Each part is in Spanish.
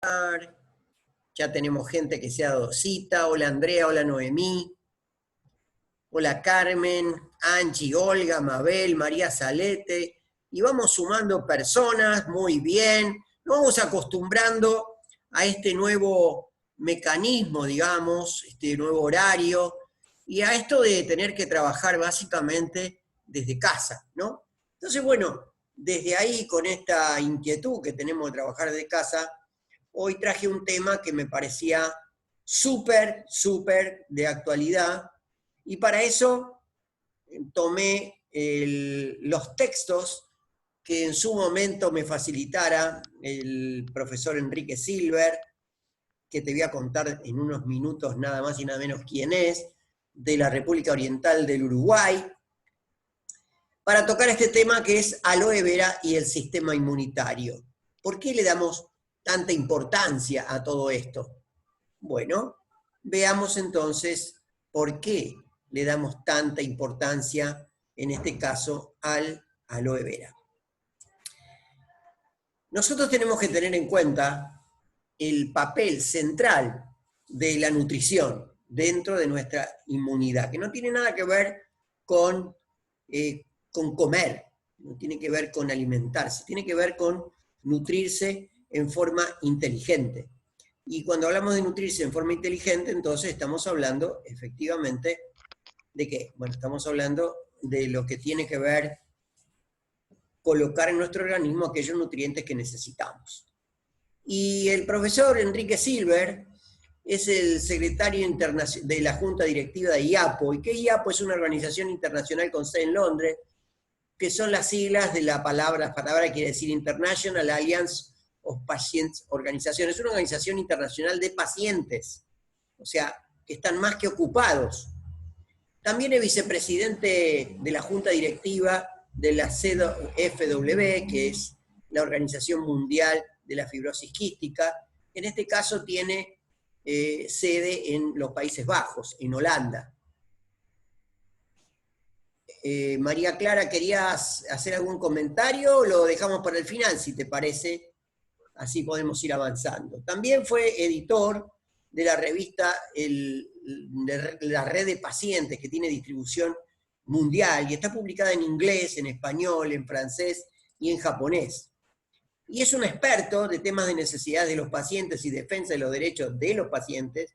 Ya tenemos gente que se ha dado cita. Hola Andrea, hola Noemí. Hola Carmen, Angie, Olga, Mabel, María Salete. Y vamos sumando personas, muy bien. Nos vamos acostumbrando a este nuevo mecanismo, digamos, este nuevo horario, y a esto de tener que trabajar básicamente desde casa, ¿no? Entonces, bueno, desde ahí, con esta inquietud que tenemos de trabajar desde casa, hoy traje un tema que me parecía súper de actualidad, y para eso tomé los textos que en su momento me facilitara el profesor Enrique Silver, que te voy a contar en unos minutos nada más y nada menos quién es, de la República Oriental del Uruguay, para tocar este tema que es aloe vera y el sistema inmunitario. ¿Por qué le damos tanta importancia a todo esto? Bueno, veamos entonces por qué le damos tanta importancia, en este caso, al aloe vera. Nosotros tenemos que tener en cuenta el papel central de la nutrición dentro de nuestra inmunidad, que no tiene nada que ver con comer, no tiene que ver con alimentarse, tiene que ver con nutrirse en forma inteligente. Y cuando hablamos de nutrirse en forma inteligente, entonces estamos hablando efectivamente de qué. Bueno, estamos hablando de lo que tiene que ver colocar en nuestro organismo aquellos nutrientes que necesitamos. Y el profesor Enrique Silver es el secretario de la Junta Directiva de IAPO. ¿Y qué IAPO? Es una organización internacional con sede en Londres, que son las siglas de la palabra quiere decir International Alliance of Patients Organization. Es una organización internacional de pacientes, o sea, que están más que ocupados. También es vicepresidente de la Junta Directiva de la CFW, que es la Organización Mundial de la Fibrosis Quística. En este caso tiene sede en los Países Bajos, en Holanda. María Clara, ¿querías hacer algún comentario o lo dejamos para el final, si te parece? Así podemos ir avanzando. También fue editor de la revista La Red de Pacientes, que tiene distribución mundial y está publicada en inglés, en español, en francés y en japonés. Y es un experto de temas de necesidades de los pacientes y defensa de los derechos de los pacientes,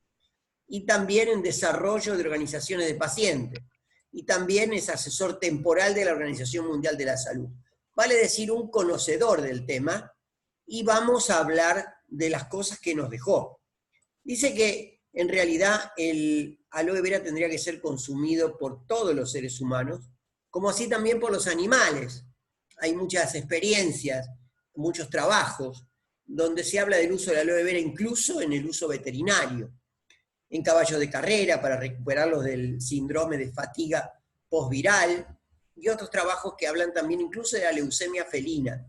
y también en desarrollo de organizaciones de pacientes. Y también es asesor temporal de la Organización Mundial de la Salud. Vale decir, un conocedor del tema, y vamos a hablar de las cosas que nos dejó. Dice que en realidad el aloe vera tendría que ser consumido por todos los seres humanos, como así también por los animales. Hay muchas experiencias, muchos trabajos, donde se habla del uso del aloe vera incluso en el uso veterinario, en caballos de carrera para recuperarlos del síndrome de fatiga postviral, y otros trabajos que hablan también incluso de la leucemia felina.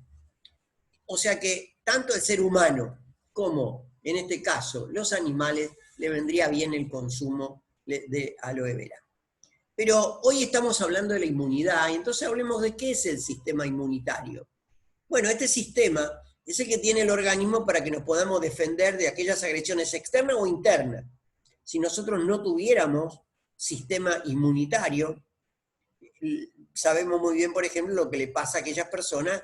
O sea que tanto el ser humano como, en este caso, los animales, le vendría bien el consumo de aloe vera. Pero hoy estamos hablando de la inmunidad, y entonces hablemos de qué es el sistema inmunitario. Bueno, este sistema es el que tiene el organismo para que nos podamos defender de aquellas agresiones externas o internas. Si nosotros no tuviéramos sistema inmunitario, sabemos muy bien, por ejemplo, lo que le pasa a aquellas personas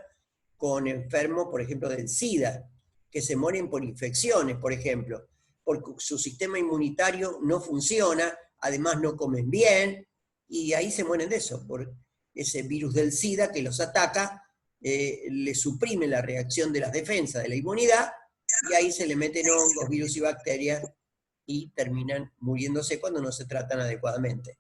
con enfermos, por ejemplo, del SIDA, que se mueren por infecciones, por ejemplo, porque su sistema inmunitario no funciona, además no comen bien, y ahí se mueren de eso, por ese virus del SIDA que los ataca, le suprime la reacción de las defensas de la inmunidad, y ahí se le meten hongos, virus y bacterias, y terminan muriéndose cuando no se tratan adecuadamente.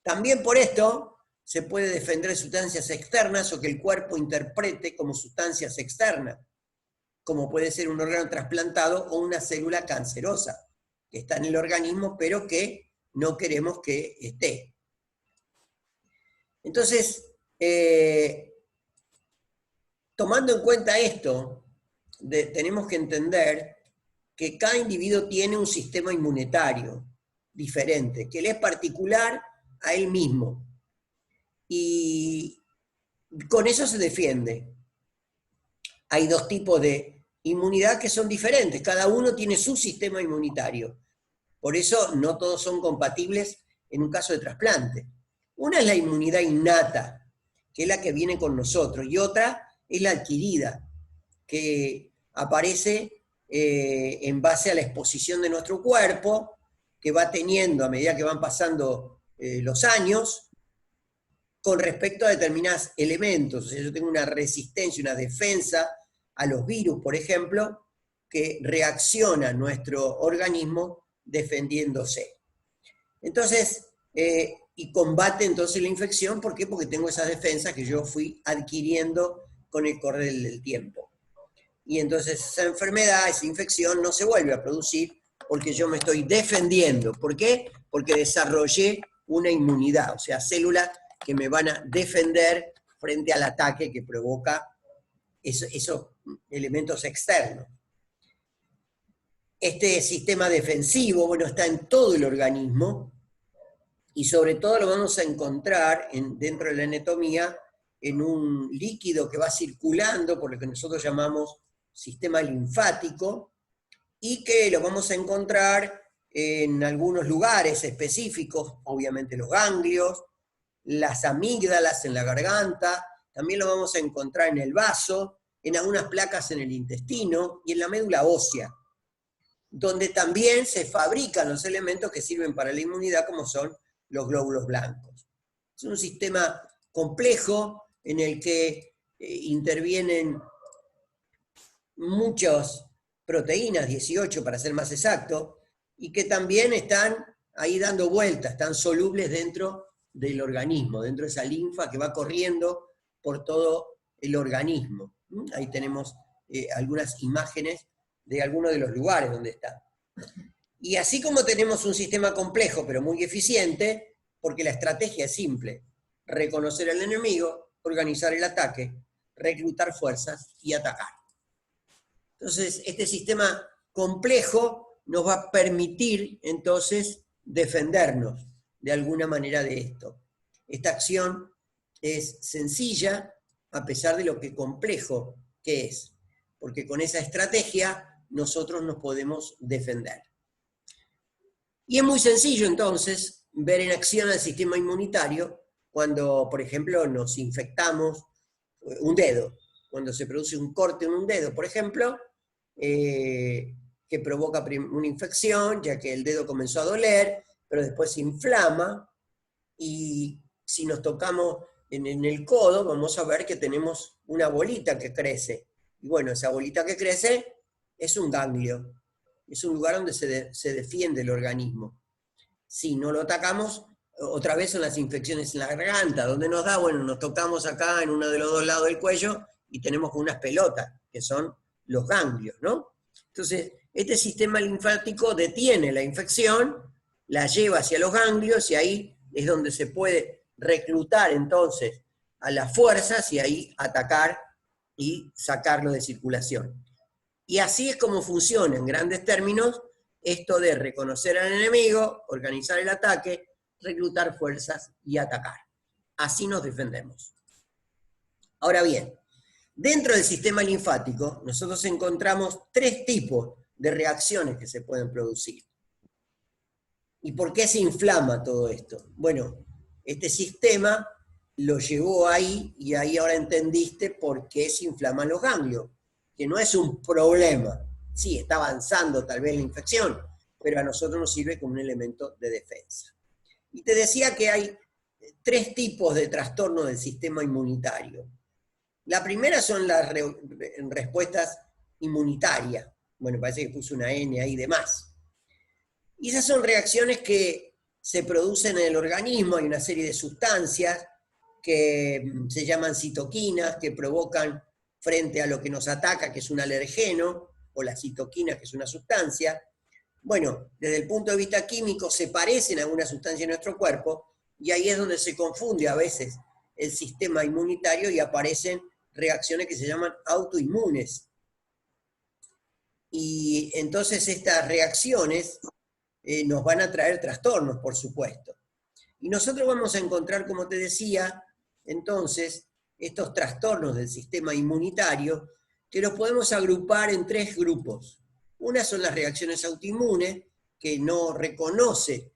También por esto se puede defender de sustancias externas o que el cuerpo interprete como sustancias externas, como puede ser un órgano trasplantado o una célula cancerosa, que está en el organismo, pero que no queremos que esté. Entonces, tomando en cuenta esto, tenemos que entender que cada individuo tiene un sistema inmunitario diferente, que le es particular a él mismo. Y con eso se defiende. Hay dos tipos de inmunidad que son diferentes, cada uno tiene su sistema inmunitario. Por eso no todos son compatibles en un caso de trasplante. Una es la inmunidad innata, que es la que viene con nosotros, y otra es la adquirida, que aparece en base a la exposición de nuestro cuerpo, que va teniendo a medida que van pasando los años, con respecto a determinados elementos. O sea, yo tengo una resistencia, una defensa a los virus, por ejemplo, que reacciona nuestro organismo defendiéndose. Entonces, y combate entonces la infección, ¿por qué? Porque tengo esas defensas que yo fui adquiriendo con el correr del tiempo. Y entonces esa enfermedad, esa infección no se vuelve a producir porque yo me estoy defendiendo. ¿Por qué? Porque desarrollé una inmunidad, o sea, células que me van a defender frente al ataque que provoca esos elementos externos. Este sistema defensivo, bueno, está en todo el organismo y sobre todo lo vamos a encontrar dentro de la anatomía en un líquido que va circulando por lo que nosotros llamamos sistema linfático y que lo vamos a encontrar en algunos lugares específicos, obviamente los ganglios, las amígdalas en la garganta, también lo vamos a encontrar en el vaso, en algunas placas en el intestino y en la médula ósea, donde también se fabrican los elementos que sirven para la inmunidad, como son los glóbulos blancos. Es un sistema complejo en el que intervienen muchas proteínas, 18 para ser más exacto, y que también están ahí dando vueltas, están solubles dentro del organismo, dentro de esa linfa que va corriendo por todo el organismo. Ahí tenemos algunas imágenes de algunos de los lugares donde está. Y así como tenemos un sistema complejo, pero muy eficiente, porque la estrategia es simple: reconocer al enemigo, organizar el ataque, reclutar fuerzas y atacar. Entonces, este sistema complejo nos va a permitir, entonces, defendernos de alguna manera de esto. Esta acción es sencilla, a pesar de lo que complejo que es, porque con esa estrategia nosotros nos podemos defender. Y es muy sencillo, entonces, ver en acción al sistema inmunitario cuando, por ejemplo, nos infectamos un dedo, cuando se produce un corte en un dedo, por ejemplo, que provoca una infección, ya que el dedo comenzó a doler, pero después se inflama, y si nos tocamos en el codo, vamos a ver que tenemos una bolita que crece. Y bueno, esa bolita que crece es un ganglio, es un lugar donde se defiende el organismo. Si no lo atacamos, otra vez son las infecciones en la garganta, donde nos da, bueno, nos tocamos acá en uno de los dos lados del cuello y tenemos unas pelotas, que son los ganglios, ¿no? Entonces, este sistema linfático detiene la infección, la lleva hacia los ganglios y ahí es donde se puede reclutar entonces a las fuerzas y ahí atacar y sacarlo de circulación. Y así es como funciona, en grandes términos, esto de reconocer al enemigo, organizar el ataque, reclutar fuerzas y atacar. Así nos defendemos. Ahora bien, dentro del sistema linfático, nosotros encontramos 3 tipos de reacciones que se pueden producir. ¿Y por qué se inflama todo esto? Bueno, este sistema lo llevó ahí, y ahí ahora entendiste por qué se inflaman los ganglios, que no es un problema. Sí, está avanzando tal vez la infección, pero a nosotros nos sirve como un elemento de defensa. Y te decía que hay 3 tipos de trastornos del sistema inmunitario. La primera son las respuestas inmunitarias. Bueno, parece que puse una N ahí de más. Y esas son reacciones que se producen en el organismo. Hay una serie de sustancias que se llaman citoquinas, que provocan frente a lo que nos ataca, que es un alergeno, o la citoquina, que es una sustancia. Bueno, desde el punto de vista químico se parecen a alguna sustancia en nuestro cuerpo, y ahí es donde se confunde a veces el sistema inmunitario y aparecen reacciones que se llaman autoinmunes. Y entonces estas reacciones nos van a traer trastornos, por supuesto. Y nosotros vamos a encontrar, como te decía, entonces, estos trastornos del sistema inmunitario que los podemos agrupar en 3 grupos. Una son las reacciones autoinmunes, que no reconoce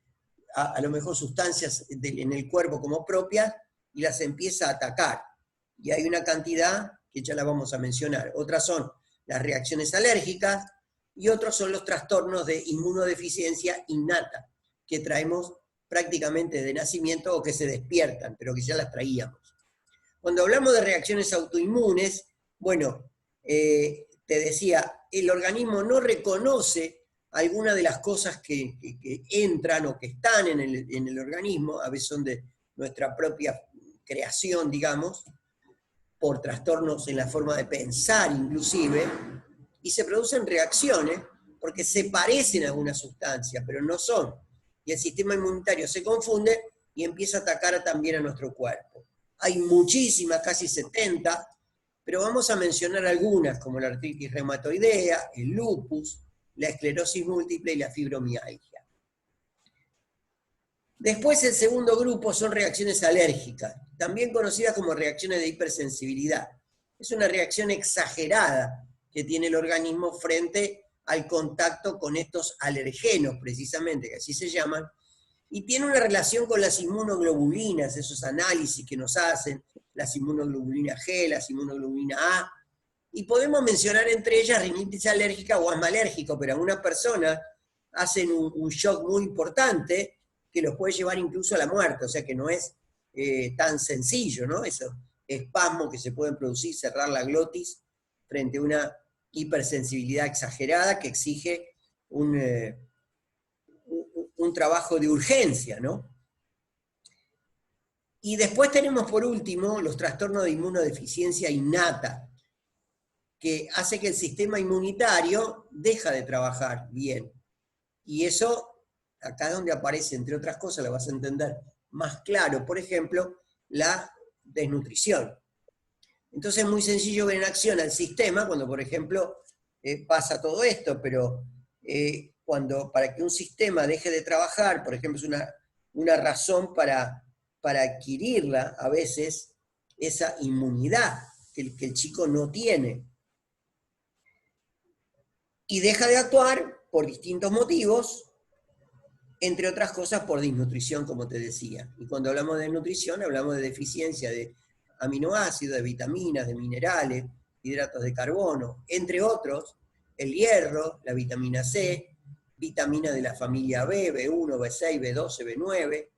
a lo mejor sustancias en el cuerpo como propias y las empieza a atacar. Y hay una cantidad que ya la vamos a mencionar. Otras son las reacciones alérgicas y otros son los trastornos de inmunodeficiencia innata, que traemos prácticamente de nacimiento o que se despiertan, pero que ya las traíamos. Cuando hablamos de reacciones autoinmunes, bueno, te decía, el organismo no reconoce algunas de las cosas que entran o que están en el organismo, a veces son de nuestra propia creación, digamos, por trastornos en la forma de pensar inclusive, y se producen reacciones porque se parecen a alguna sustancia, pero no son. Y el sistema inmunitario se confunde y empieza a atacar también a nuestro cuerpo. Hay muchísimas, casi 70, pero vamos a mencionar algunas, como la artritis reumatoidea, el lupus, la esclerosis múltiple y la fibromialgia. Después el segundo grupo son reacciones alérgicas, también conocidas como reacciones de hipersensibilidad. Es una reacción exagerada que tiene el organismo frente al contacto con estos alergenos, precisamente, que así se llaman, y tiene una relación con las inmunoglobulinas, esos análisis que nos hacen, las inmunoglobulinas G, las inmunoglobulinas A, y podemos mencionar entre ellas rinitis alérgica o asma alérgico, pero a una persona hacen un shock muy importante que los puede llevar incluso a la muerte, o sea que no es tan sencillo, ¿no? Esos espasmos que se pueden producir, cerrar la glotis frente a una hipersensibilidad exagerada que exige un trabajo de urgencia, ¿no? Y después tenemos por último los trastornos de inmunodeficiencia innata, que hace que el sistema inmunitario deja de trabajar bien. Y eso, acá es donde aparece, entre otras cosas, lo vas a entender más claro, por ejemplo, la desnutrición. Entonces es muy sencillo ver en acción al sistema, cuando por ejemplo pasa todo esto, pero para que un sistema deje de trabajar, por ejemplo, es una razón para adquirirla a veces, esa inmunidad que el chico no tiene. Y deja de actuar por distintos motivos, entre otras cosas por desnutrición, como te decía. Y cuando hablamos de desnutrición, hablamos de deficiencia de aminoácidos, de vitaminas, de minerales, hidratos de carbono, entre otros, el hierro, la vitamina C, vitaminas de la familia B, B1, B6, B12, B9,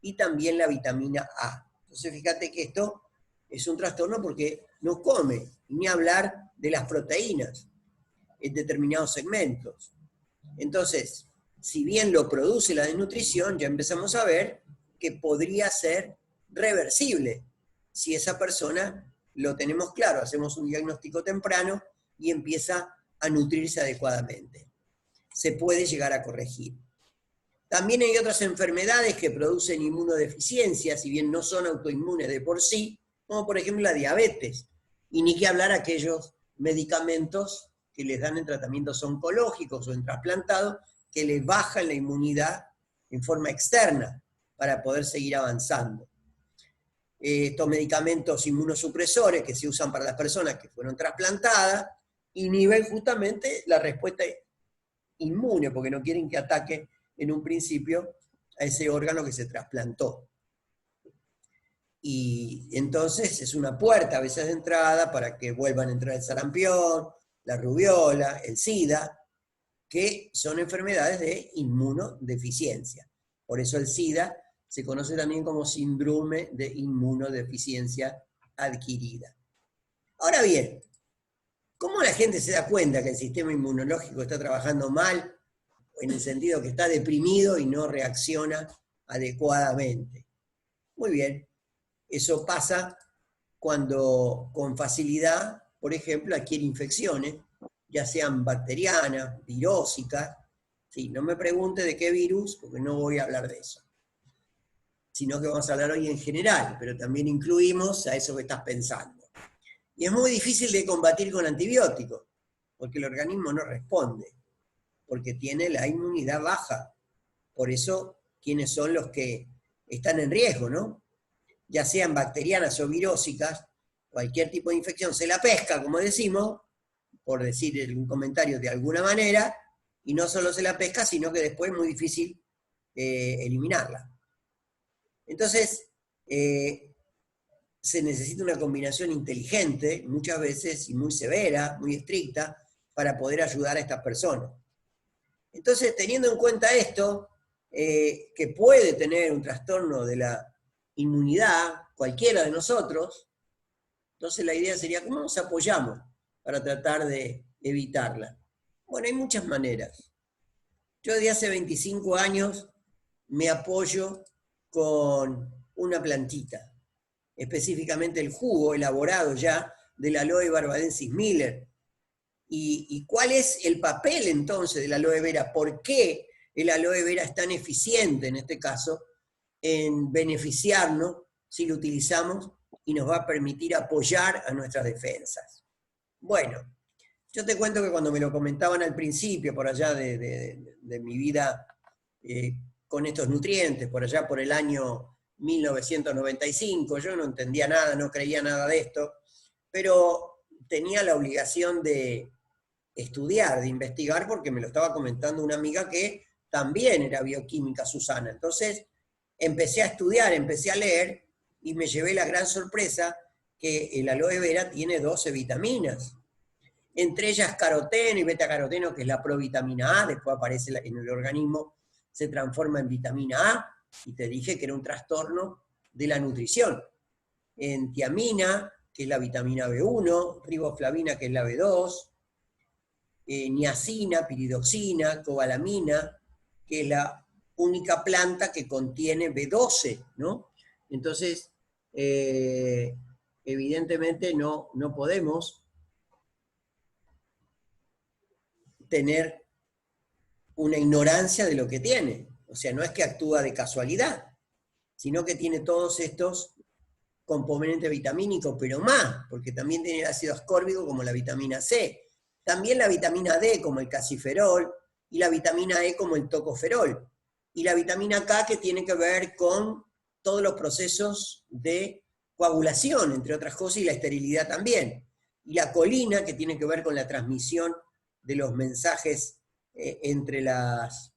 y también la vitamina A. Entonces fíjate que esto es un trastorno porque no come, ni hablar de las proteínas en determinados segmentos. Entonces, si bien lo produce la desnutrición, ya empezamos a ver que podría ser reversible si esa persona lo tenemos claro, hacemos un diagnóstico temprano y empieza a nutrirse adecuadamente. Se puede llegar a corregir. También hay otras enfermedades que producen inmunodeficiencia, si bien no son autoinmunes de por sí, como por ejemplo la diabetes, y ni que hablar aquellos medicamentos que les dan en tratamientos oncológicos o en trasplantados, que les bajan la inmunidad en forma externa para poder seguir avanzando. Estos medicamentos inmunosupresores que se usan para las personas que fueron trasplantadas inhiben justamente la respuesta inmune, porque no quieren que ataque en un principio a ese órgano que se trasplantó. Y entonces es una puerta a veces de entrada para que vuelvan a entrar el sarampión, la rubiola, el SIDA, que son enfermedades de inmunodeficiencia. Por eso el SIDA se conoce también como síndrome de inmunodeficiencia adquirida. Ahora bien, ¿cómo la gente se da cuenta que el sistema inmunológico está trabajando mal, en el sentido que está deprimido y no reacciona adecuadamente? Muy bien, eso pasa cuando con facilidad, por ejemplo, adquiere infecciones, ya sean bacterianas, virósicas. Sí, no me pregunte de qué virus, porque no voy a hablar de eso. Sino que vamos a hablar hoy en general, pero también incluimos a eso que estás pensando. Y es muy difícil de combatir con antibióticos, porque el organismo no responde, porque tiene la inmunidad baja. Por eso, ¿quiénes son los que están en riesgo, no? Ya sean bacterianas o virósicas, cualquier tipo de infección se la pesca, como decimos, por decir un comentario de alguna manera, y no solo se la pesca, sino que después es muy difícil eliminarla. Entonces, se necesita una combinación inteligente, muchas veces, y muy severa, muy estricta, para poder ayudar a estas personas. Entonces, teniendo en cuenta esto, que puede tener un trastorno de la inmunidad, cualquiera de nosotros, entonces la idea sería, ¿cómo nos apoyamos para tratar de evitarla? Bueno, hay muchas maneras. Yo desde hace 25 años me apoyo con una plantita, específicamente el jugo elaborado ya del Aloe barbadensis Miller. ¿Y cuál es el papel entonces del aloe vera? ¿Por qué el aloe vera es tan eficiente en este caso en beneficiarnos si lo utilizamos y nos va a permitir apoyar a nuestras defensas? Bueno, yo te cuento que cuando me lo comentaban al principio, por allá de mi vida con estos nutrientes, por allá por el año 1995, yo no entendía nada, no creía nada de esto, pero tenía la obligación de estudiar, de investigar, porque me lo estaba comentando una amiga que también era bioquímica, Susana. Entonces empecé a estudiar, empecé a leer, y me llevé la gran sorpresa que el aloe vera tiene 12 vitaminas, entre ellas caroteno y betacaroteno, que es la provitamina A, después aparece en el organismo, se transforma en vitamina A, y te dije que era un trastorno de la nutrición. En tiamina, que es la vitamina B1, riboflavina, que es la B2, niacina, piridoxina, cobalamina, que es la única planta que contiene B12, ¿no? Entonces, evidentemente no podemos tener una ignorancia de lo que tiene. O sea, no es que actúa de casualidad, sino que tiene todos estos componentes vitamínicos, pero más, porque también tiene el ácido ascórbico como la vitamina C, también la vitamina D como el calciferol, y la vitamina E como el tocoferol, y la vitamina K que tiene que ver con todos los procesos de coagulación, entre otras cosas, y la esterilidad también, y la colina que tiene que ver con la transmisión de los mensajes entre las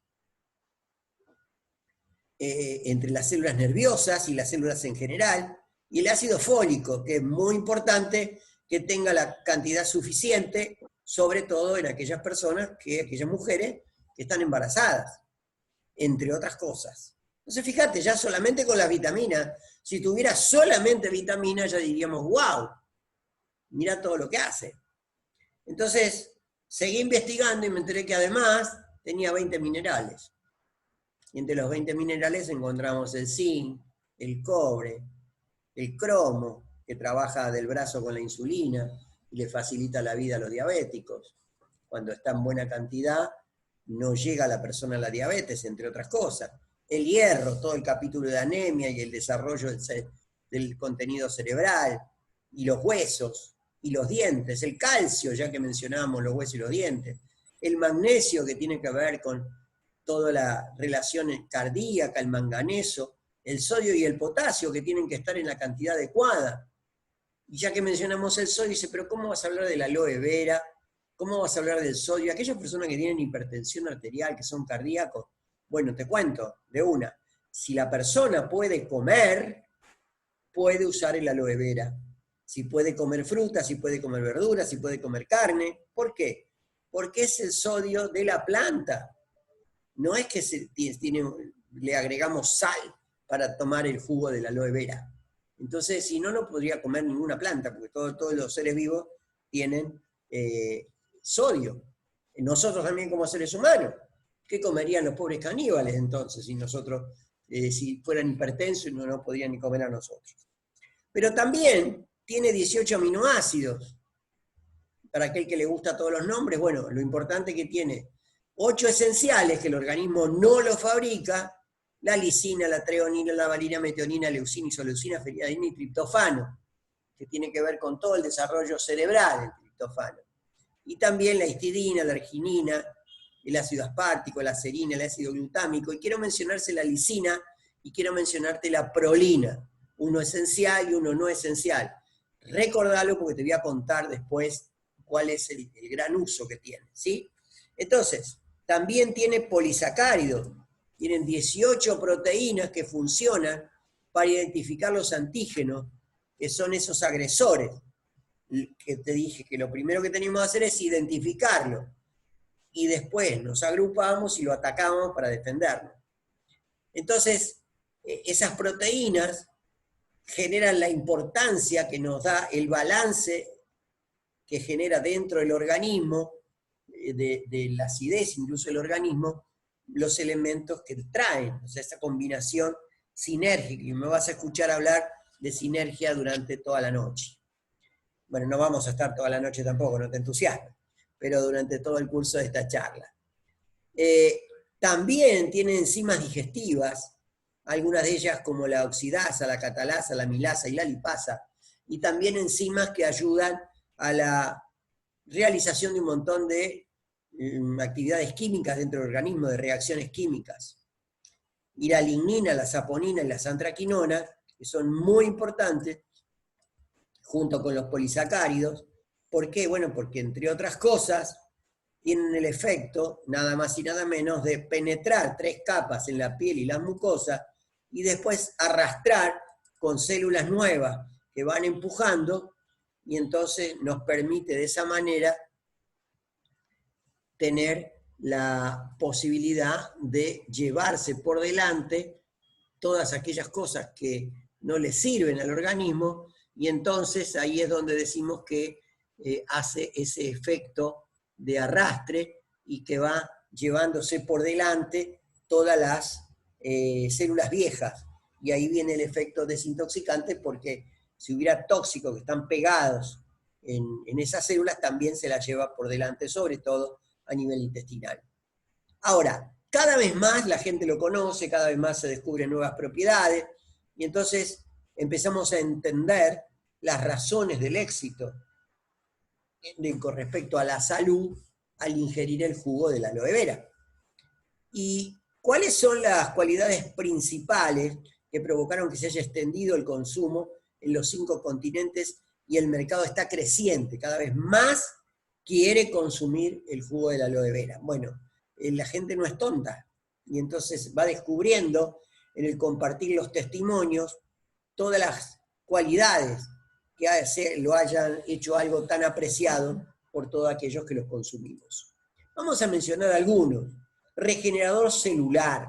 células nerviosas y las células en general, y el ácido fólico, que es muy importante que tenga la cantidad suficiente, sobre todo en aquellas personas, aquellas mujeres que están embarazadas, entre otras cosas. Entonces fíjate, ya solamente con las vitaminas, si tuviera solamente vitaminas, ya diríamos, wow, mira todo lo que hace. Entonces, seguí investigando y me enteré que además tenía 20 minerales. Y entre los 20 minerales encontramos el zinc, el cobre, el cromo, que trabaja del brazo con la insulina y le facilita la vida a los diabéticos. Cuando está en buena cantidad, no llega a la persona a la diabetes, entre otras cosas. El hierro, todo el capítulo de anemia y el desarrollo del contenido cerebral, y los huesos, y los dientes, el calcio, ya que mencionábamos los huesos y los dientes, el magnesio, que tiene que ver con toda la relación cardíaca, el manganeso, el sodio y el potasio, que tienen que estar en la cantidad adecuada. Y ya que mencionamos el sodio, dice, pero ¿cómo vas a hablar del aloe vera? ¿Cómo vas a hablar del sodio? Aquellas personas que tienen hipertensión arterial, que son cardíacos, bueno, te cuento de una. Si la persona puede comer, puede usar el aloe vera. Si puede comer frutas, si puede comer verduras, si puede comer carne. ¿Por qué? Porque es el sodio de la planta. No es que le agregamos sal para tomar el jugo del aloe vera. Entonces, si no, no podría comer ninguna planta, porque todos los seres vivos tienen sodio. Nosotros también como seres humanos. ¿Qué comerían los pobres caníbales entonces si nosotros, si fueran hipertensos, no podrían ni comer a nosotros? Pero también tiene 18 aminoácidos. Para aquel que le gusta todos los nombres, bueno, lo importante es que tiene 8 esenciales que el organismo no los fabrica: la lisina, la treonina, la valina, metionina, leucina, isoleucina, feriadina y triptofano, que tiene que ver con todo el desarrollo cerebral, el triptofano. Y también la histidina, la arginina, el ácido aspartico, la serina, el ácido glutámico. Y quiero mencionarse la lisina y quiero mencionarte la prolina, uno esencial y uno no esencial. Recordalo porque te voy a contar después cuál es el gran uso que tiene, ¿sí? Entonces, también tiene polisacáridos, tienen 18 proteínas que funcionan para identificar los antígenos, que son esos agresores, que te dije que lo primero que tenemos que hacer es identificarlo, y después nos agrupamos y lo atacamos para defendernos. Entonces, esas proteínas generan la importancia que nos da el balance que genera dentro del organismo, de la acidez incluso del organismo, los elementos que traen, o sea, esa combinación sinérgica, y me vas a escuchar hablar de sinergia durante toda la noche. Bueno, no vamos a estar toda la noche tampoco, no te entusiasmes, pero durante todo el curso de esta charla. También tiene enzimas digestivas, algunas de ellas como la oxidasa, la catalasa, la milasa y la lipasa, y también enzimas que ayudan a la realización de un montón de actividades químicas dentro del organismo, de reacciones químicas. Y la lignina, la saponina y la antraquinona, que son muy importantes, junto con los polisacáridos. ¿Por qué? Bueno, porque entre otras cosas, tienen el efecto, nada más y nada menos, de penetrar 3 capas en la piel y la mucosa, y después arrastrar con células nuevas que van empujando, y entonces nos permite de esa manera tener la posibilidad de llevarse por delante todas aquellas cosas que no le sirven al organismo, y entonces ahí es donde decimos que hace ese efecto de arrastre y que va llevándose por delante todas las células viejas. Y ahí viene el efecto desintoxicante, porque si hubiera tóxicos que están pegados en esas células, también se las lleva por delante, sobre todo a nivel intestinal. Ahora, cada vez más la gente lo conoce, cada vez más se descubren nuevas propiedades, y entonces empezamos a entender las razones del éxito con respecto a la salud al ingerir el jugo de la aloe vera. ¿Y cuáles son las cualidades principales que provocaron que se haya extendido el consumo en los 5 continentes y el mercado está creciente? Cada vez más quiere consumir el jugo de la aloe vera. Bueno, la gente no es tonta, y entonces va descubriendo en el compartir los testimonios todas las cualidades que lo hayan hecho algo tan apreciado por todos aquellos que los consumimos. Vamos a mencionar algunos. Regenerador celular,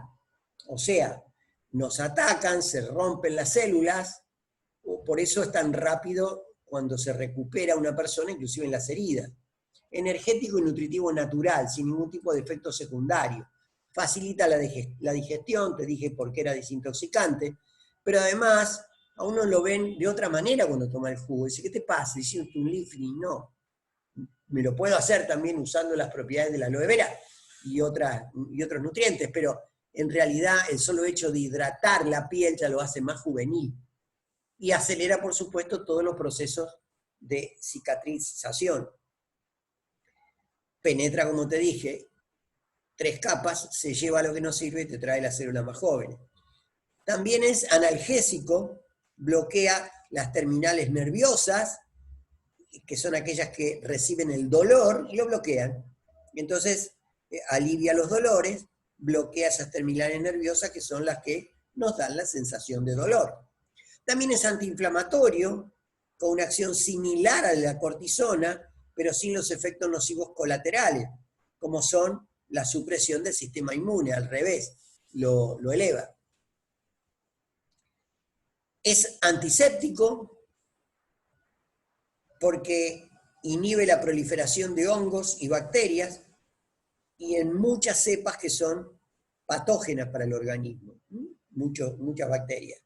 o sea, nos atacan, se rompen las células, por eso es tan rápido cuando se recupera una persona, inclusive en las heridas. Energético y nutritivo natural, sin ningún tipo de efecto secundario. Facilita la digestión, te dije por qué era desintoxicante, pero además a uno lo ven de otra manera cuando toma el jugo. Dice, ¿qué te pasa? Diciendo un lifting, no. Me lo puedo hacer también usando las propiedades de la aloe vera y otros nutrientes, pero en realidad el solo hecho de hidratar la piel ya lo hace más juvenil. Y acelera, por supuesto, todos los procesos de cicatrización. Penetra, como te dije, 3 capas, se lleva lo que no sirve y te trae las células más jóvenes. También es analgésico, bloquea las terminales nerviosas, que son aquellas que reciben el dolor y lo bloquean. Y entonces alivia los dolores, bloquea esas terminales nerviosas que son las que nos dan la sensación de dolor. También es antiinflamatorio, con una acción similar a la cortisona, pero sin los efectos nocivos colaterales, como son la supresión del sistema inmune, al revés, lo eleva. Es antiséptico porque inhibe la proliferación de hongos y bacterias, y en muchas cepas que son patógenas para el organismo, muchas bacterias.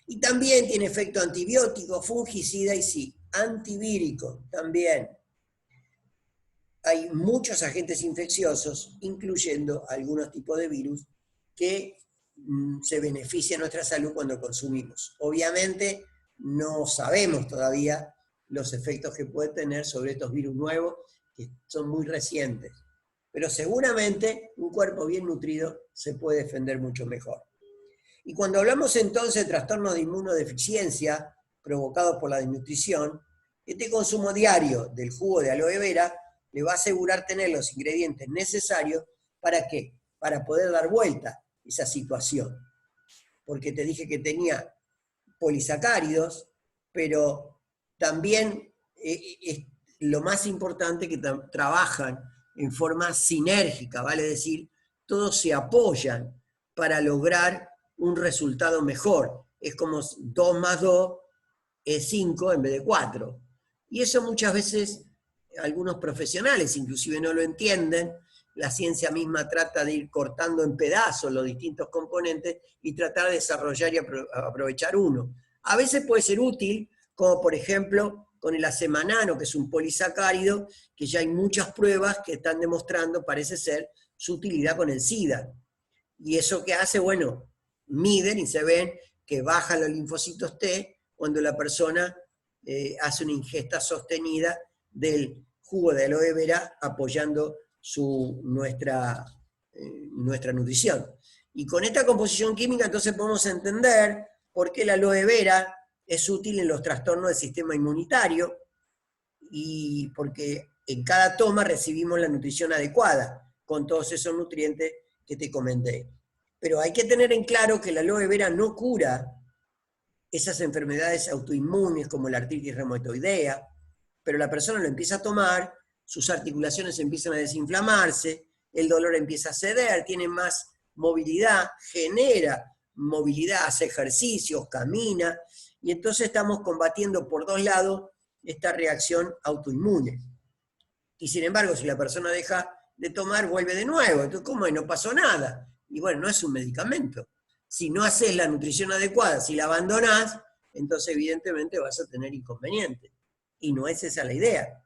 Y también tiene efecto antibiótico, fungicida y sí, antivírico también. Hay muchos agentes infecciosos, incluyendo algunos tipos de virus, que se benefician nuestra salud cuando consumimos. Obviamente no sabemos todavía los efectos que puede tener sobre estos virus nuevos, que son muy recientes. Pero seguramente un cuerpo bien nutrido se puede defender mucho mejor. Y cuando hablamos entonces de trastornos de inmunodeficiencia provocados por la desnutrición, Este consumo diario del jugo de aloe vera le va a asegurar tener los ingredientes necesarios ¿para qué? Para poder dar vuelta esa situación. Porque te dije que tenía polisacáridos, pero también es lo más importante que trabajan en forma sinérgica, vale decir, todos se apoyan para lograr un resultado mejor. Es como 2 más 2 es 5 en vez de 4. Y eso muchas veces algunos profesionales inclusive no lo entienden. La ciencia misma trata de ir cortando en pedazos los distintos componentes y tratar de desarrollar y aprovechar uno. A veces puede ser útil, como por ejemplo con el azemanano, que es un polisacárido, que ya hay muchas pruebas que están demostrando, parece ser, su utilidad con el SIDA. Y eso que hace, bueno, miden y se ven que bajan los linfocitos T cuando la persona hace una ingesta sostenida del jugo de aloe vera apoyando nuestra nutrición. Y con esta composición química entonces podemos entender por qué la aloe vera es útil en los trastornos del sistema inmunitario y porque en cada toma recibimos la nutrición adecuada con todos esos nutrientes que te comenté. Pero hay que tener en claro que la aloe vera no cura esas enfermedades autoinmunes como la artritis reumatoidea, pero la persona lo empieza a tomar, sus articulaciones empiezan a desinflamarse, el dolor empieza a ceder, tiene más movilidad, genera movilidad, hace ejercicios, camina, y entonces estamos combatiendo por dos lados esta reacción autoinmune. Y sin embargo, si la persona deja de tomar, vuelve de nuevo. Entonces, ¿cómo? No pasó nada. Y bueno, no es un medicamento. Si no haces la nutrición adecuada, si la abandonás, entonces evidentemente vas a tener inconvenientes. Y no es esa la idea.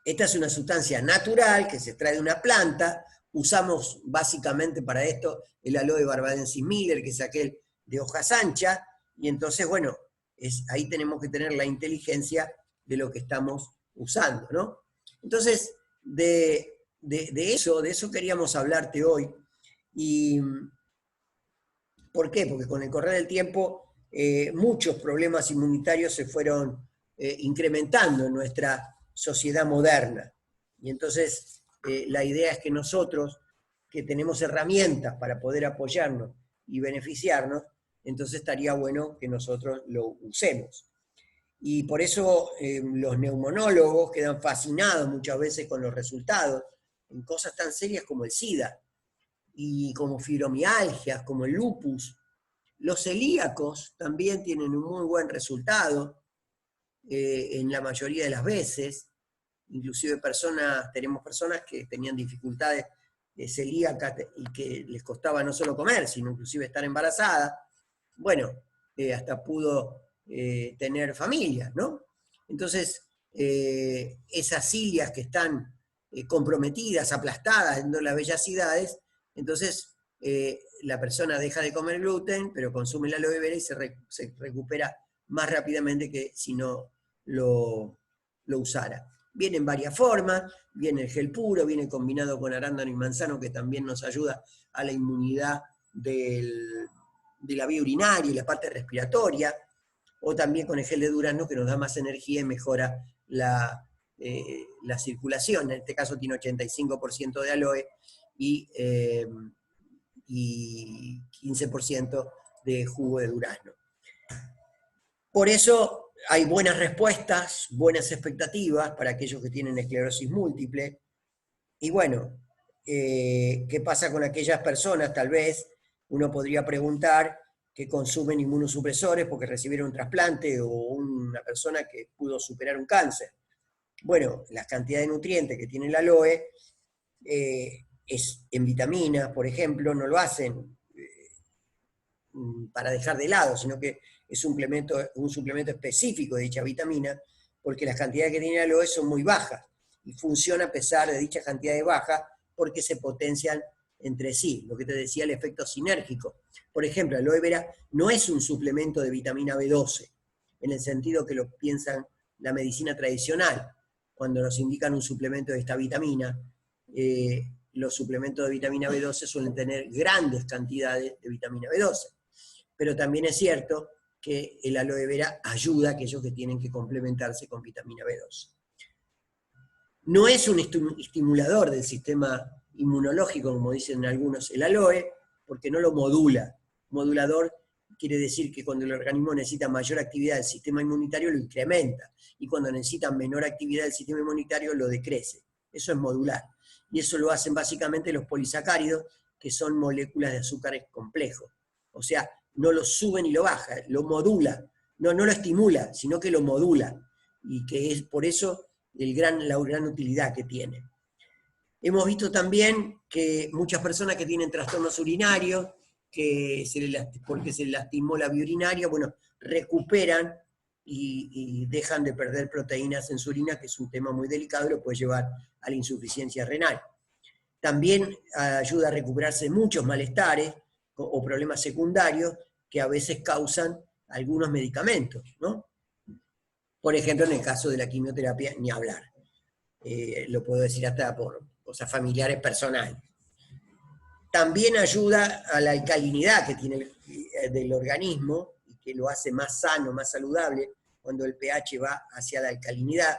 Esta es una sustancia natural que se extrae de una planta. Usamos básicamente para esto el aloe barbadensis Miller, que es aquel de hojas anchas. Y entonces, bueno, ahí tenemos que tener la inteligencia de lo que estamos usando, ¿no? Entonces, de eso queríamos hablarte hoy. ¿Y por qué? Porque con el correr del tiempo muchos problemas inmunitarios se fueron incrementando en nuestra sociedad moderna. Y entonces la idea es que nosotros, que tenemos herramientas para poder apoyarnos y beneficiarnos, entonces estaría bueno que nosotros lo usemos. Y por eso los neumonólogos quedan fascinados muchas veces con los resultados en cosas tan serias como el SIDA, y como fibromialgias, como el lupus. Los celíacos también tienen un muy buen resultado en la mayoría de las veces. Inclusive tenemos personas que tenían dificultades celíacas y que les costaba no solo comer, sino inclusive estar embarazada. Bueno, hasta pudo tener familia, ¿no? Entonces, esas cilias que están comprometidas, aplastadas en las velocidades, entonces la persona deja de comer gluten, pero consume la aloe vera y se recupera más rápidamente que si no lo usara. Viene en varias formas, viene el gel puro, viene combinado con arándano y manzano, que también nos ayuda a la inmunidad de la vía urinaria y la parte respiratoria, o también con el gel de durazno, que nos da más energía y mejora la circulación. En este caso tiene 85% de aloe y 15% de jugo de durazno. Por eso hay buenas respuestas, buenas expectativas para aquellos que tienen esclerosis múltiple. Y bueno, ¿qué pasa con aquellas personas? Tal vez uno podría preguntar que consumen inmunosupresores porque recibieron un trasplante o una persona que pudo superar un cáncer. Bueno, la cantidad de nutrientes que tiene el aloe es en vitaminas, por ejemplo, no lo hacen para dejar de lado, sino que es un suplemento específico de dicha vitamina, porque las cantidades que tiene el aloe son muy bajas, y funciona a pesar de dichas cantidades bajas, porque se potencian entre sí, lo que te decía, el efecto sinérgico. Por ejemplo, el aloe vera no es un suplemento de vitamina B12, en el sentido que lo piensan la medicina tradicional, cuando nos indican un suplemento de esta vitamina. Los suplementos de vitamina B12 suelen tener grandes cantidades de vitamina B12. Pero también es cierto que el aloe vera ayuda a aquellos que tienen que complementarse con vitamina B2. No es un estimulador del sistema inmunológico, como dicen algunos, el aloe, porque no lo modula. Modulador quiere decir que cuando el organismo necesita mayor actividad del sistema inmunitario lo incrementa, y cuando necesita menor actividad del sistema inmunitario lo decrece. Eso es modular. Y eso lo hacen básicamente los polisacáridos, que son moléculas de azúcares complejos. O sea, no lo sube ni lo baja, lo modula. No lo estimula, sino que lo modula. Y que es por eso la gran utilidad que tiene. Hemos visto también que muchas personas que tienen trastornos urinarios, porque se les lastimó la vía urinaria, bueno, recuperan y dejan de perder proteínas en su orina, que es un tema muy delicado y lo puede llevar a la insuficiencia renal. También ayuda a recuperarse muchos malestares o problemas secundarios que a veces causan algunos medicamentos, ¿no? Por ejemplo, en el caso de la quimioterapia, ni hablar. Lo puedo decir hasta por cosas familiares personales. También ayuda a la alcalinidad que tiene del organismo, y que lo hace más sano, más saludable, cuando el pH va hacia la alcalinidad.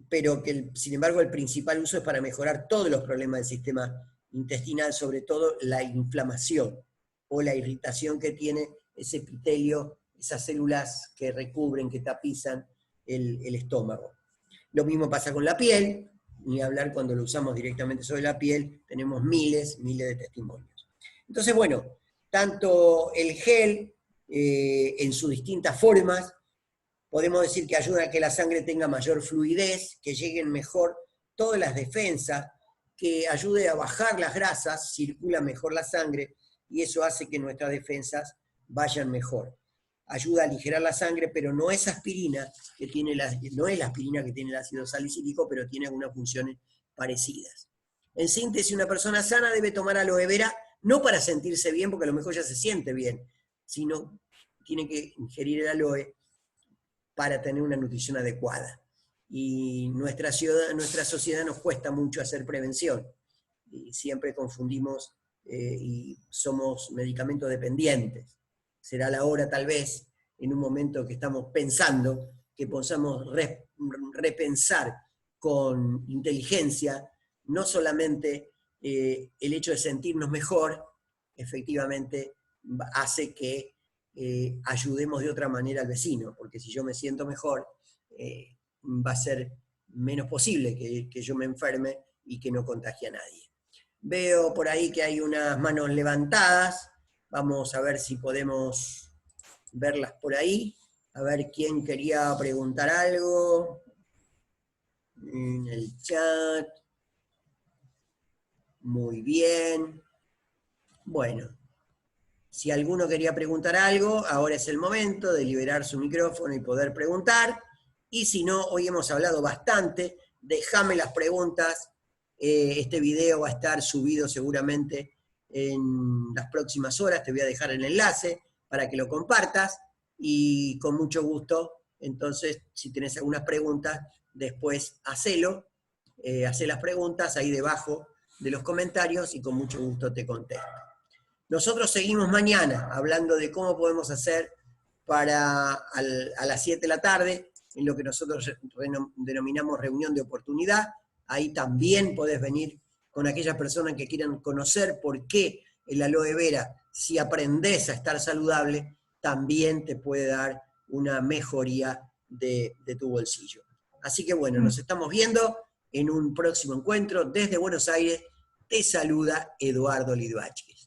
Pero que, sin embargo, el principal uso es para mejorar todos los problemas del sistema intestinal, sobre todo la inflamación o la irritación que tiene ese epitelio, esas células que recubren, que tapizan el estómago. Lo mismo pasa con la piel, ni hablar cuando lo usamos directamente sobre la piel, tenemos miles de testimonios. Entonces, bueno, tanto el gel en sus distintas formas, podemos decir que ayuda a que la sangre tenga mayor fluidez, que lleguen mejor todas las defensas, que ayude a bajar las grasas, circula mejor la sangre, y eso hace que nuestras defensas vayan mejor. Ayuda a aligerar la sangre, pero no es aspirina que tiene no es la aspirina que tiene el ácido salicílico, pero tiene algunas funciones parecidas. En síntesis, una persona sana debe tomar aloe vera, no para sentirse bien, porque a lo mejor ya se siente bien, sino tiene que ingerir el aloe para tener una nutrición adecuada. Y nuestra sociedad nos cuesta mucho hacer prevención. Y siempre confundimos y somos medicamentos dependientes. Será la hora, tal vez, en un momento que estamos pensando, que podamos repensar con inteligencia, no solamente el hecho de sentirnos mejor, efectivamente hace que ayudemos de otra manera al vecino, porque si yo me siento mejor, va a ser menos posible que yo me enferme y que no contagie a nadie. Veo por ahí que hay unas manos levantadas, vamos a ver si podemos verlas por ahí, a ver quién quería preguntar algo en el chat. Muy bien. Bueno, si alguno quería preguntar algo, ahora es el momento de liberar su micrófono y poder preguntar. Y si no, hoy hemos hablado bastante, déjame las preguntas. Este video va a estar subido seguramente en las próximas horas, te voy a dejar el enlace para que lo compartas, y con mucho gusto, entonces, si tenés algunas preguntas, después hacelo, hacé las preguntas ahí debajo de los comentarios y con mucho gusto te contesto. Nosotros seguimos mañana hablando de cómo podemos hacer a las 7 de la tarde, en lo que nosotros denominamos reunión de oportunidad. Ahí también podés venir con aquellas personas que quieran conocer por qué el aloe vera, si aprendés a estar saludable, también te puede dar una mejoría de tu bolsillo. Así que bueno, nos estamos viendo en un próximo encuentro. Desde Buenos Aires te saluda Eduardo Lido Vázquez.